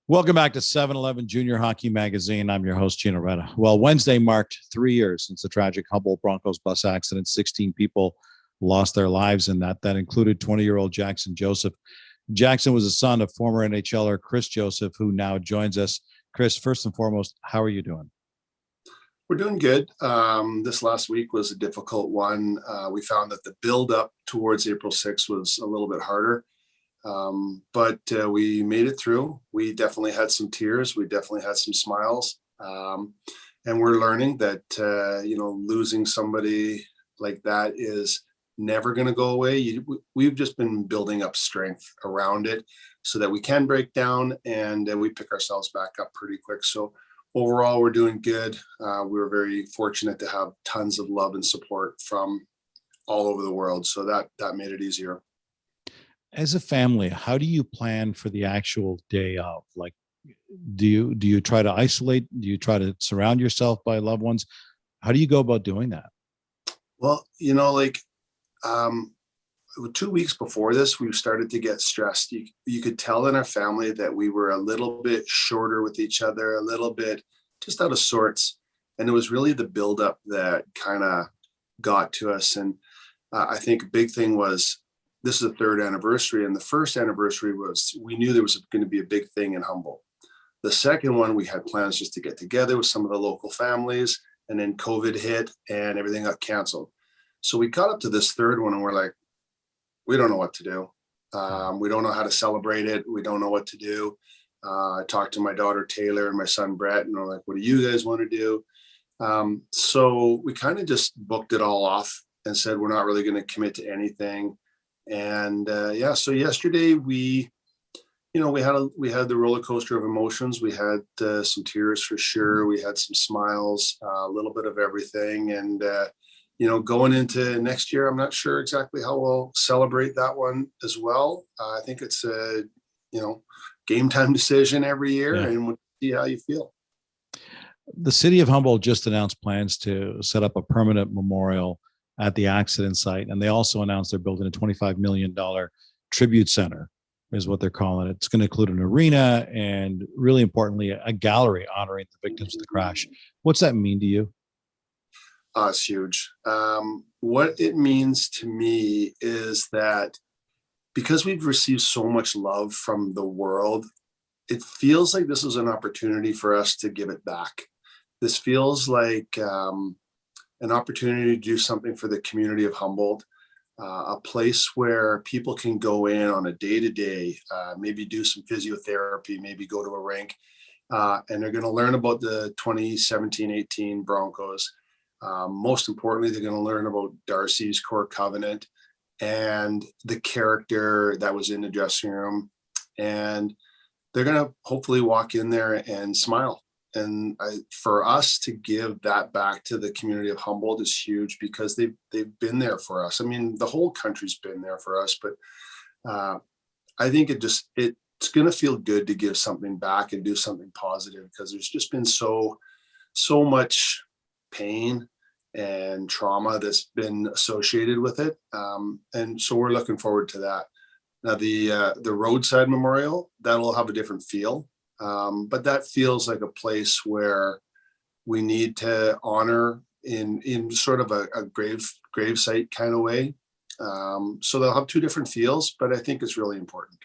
Welcome back to 7-Eleven Junior Hockey Magazine. I'm your host, Gino Reda. Well, Wednesday marked 3 years since the tragic Humboldt Broncos bus accident. 16 people lost their lives in that. That included 20-year-old Jaxon Joseph. Jaxon was the son of former NHLer Chris Joseph, who now joins us. Chris, first and foremost, how are you doing? We're doing good. This last week was a difficult one. We found that the build-up towards April 6th was a little bit harder. But we made it through. We definitely had some tears. We definitely had some smiles. And we're learning that, losing somebody like that is never going to go away. We've just been building up strength around it so that we can break down and we pick ourselves back up pretty quick. So overall, we're doing good. We were very fortunate to have tons of love and support from all over the world. So that made it easier. As a family, how do you plan for the actual day of? Like, do you try to isolate? Do you try to surround yourself by loved ones? How do you go about doing that? Well, 2 weeks before this, we started to get stressed. You could tell in our family that we were a little bit shorter with each other, a little bit just out of sorts. And it was really the buildup that kind of got to us. And I think a big thing was, this is the third anniversary. And the first anniversary was, we knew there was going to be a big thing in Humboldt. The second one, we had plans just to get together with some of the local families, and then COVID hit and everything got canceled. So we got up to this third one and we're like, we don't know what to do. We don't know how to celebrate it. We don't know what to do. I talked to my daughter, Taylor, and my son, Brett, and we're like, what do you guys want to do? So we kind of just booked it all off and said, we're not really going to commit to anything. And so yesterday we had the roller coaster of emotions. We had some tears for sure. We had some smiles, a little bit of everything. And, going into next year, I'm not sure exactly how we'll celebrate that one as well. I think it's a, game time decision every year, and we'll see how you feel. The city of Humboldt just announced plans to set up a permanent memorial at the accident site. And they also announced they're building a $25 million tribute center, is what they're calling it. It's going to include an arena and, really importantly, a gallery honoring the victims of the crash. What's that mean to you? It's huge. What it means to me is that because we've received so much love from the world, it feels like this is an opportunity for us to give it back. This feels like an opportunity to do something for the community of Humboldt, a place where people can go in on a day-to-day, maybe do some physiotherapy, maybe go to a rink, and they're going to learn about the 2017-18 Broncos. Most importantly, they're going to learn about Darcy's core covenant and the character that was in the dressing room. And they're going to hopefully walk in there and smile. And for us to give that back to the community of Humboldt is huge, because they've been there for us. I mean, the whole country's been there for us, but I think it's going to feel good to give something back and do something positive, because there's just been so much pain and trauma that's been associated with it. And so we're looking forward to that. Now, the roadside memorial, that'll have a different feel. But that feels like a place where we need to honor in sort of a grave site kind of way. So they'll have two different feels, but I think it's really important.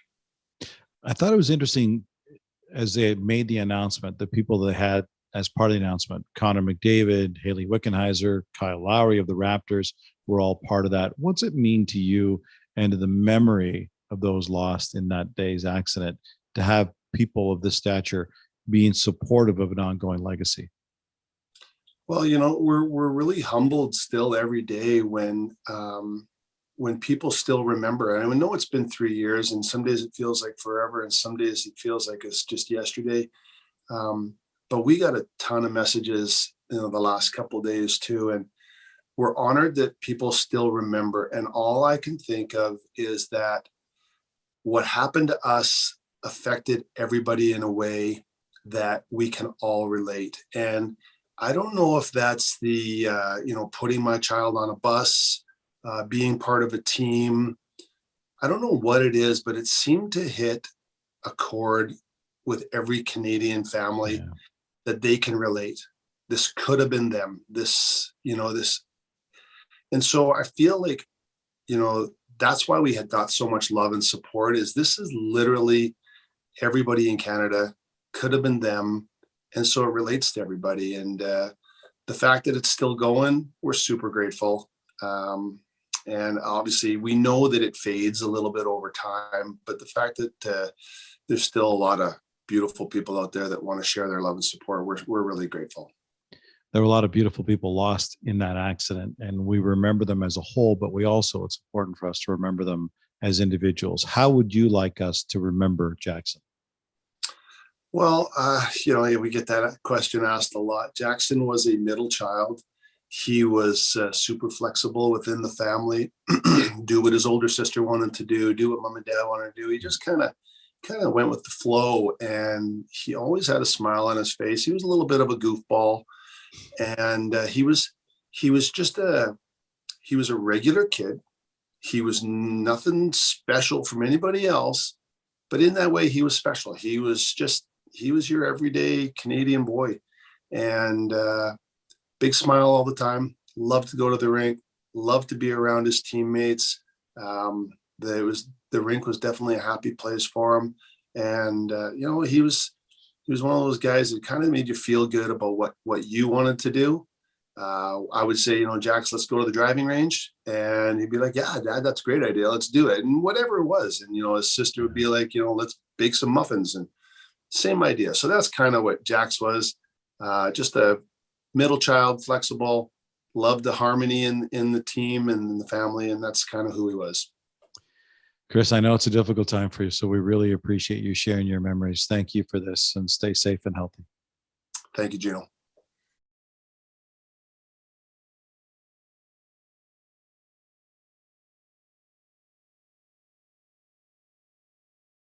I thought it was interesting as they made the announcement, the people that had as part of the announcement, Connor McDavid, Haley Wickenheiser, Kyle Lowry of the Raptors were all part of that. What's it mean to you and to the memory of those lost in that day's accident to have people of this stature being supportive of an ongoing legacy? Well, we're really humbled still every day when people still remember. And I know it's been 3 years, and some days it feels like forever, and some days it feels like it's just yesterday. But we got a ton of messages, the last couple of days too, and we're honored that people still remember. And all I can think of is that what happened to us affected everybody in a way that we can all relate. And I don't know if that's the, putting my child on a bus, being part of a team. I don't know what it is, but it seemed to hit a chord with every Canadian family Yeah. that they can relate. This could have been them. This, this. And so I feel like, that's why we had got so much love and support, is this is literally everybody in Canada, could have been them. And so it relates to everybody. And the fact that it's still going, we're super grateful. And obviously we know that it fades a little bit over time, but the fact that there's still a lot of beautiful people out there that want to share their love and support, we're really grateful. There were a lot of beautiful people lost in that accident, and we remember them as a whole, but it's important for us to remember them as individuals. How would you like us to remember Jaxon? Well, we get that question asked a lot. Jaxon was a middle child. He was super flexible within the family, do what his older sister wanted to do what mom and dad wanted to do. He just kind of went with the flow, and he always had a smile on his face. He was a little bit of a goofball, and he was a regular kid. He was nothing special from anybody else, but in that way, he was special. He was your everyday Canadian boy, and big smile all the time. Loved to go to the rink. Loved to be around his teammates. The rink was definitely a happy place for him, and he was one of those guys that kind of made you feel good about what you wanted to do. I would say, Jax, let's go to the driving range, and he'd be like, "Yeah, Dad, that's a great idea. Let's do it." And whatever it was, and his sister would be like, "Let's bake some muffins," and same idea. So that's kind of what Jax was. Just a middle child, flexible, loved the harmony in the team and in the family, and that's kind of who he was. Chris, I know it's a difficult time for you, so we really appreciate you sharing your memories. Thank you for this, and stay safe and healthy. Thank you, Gino.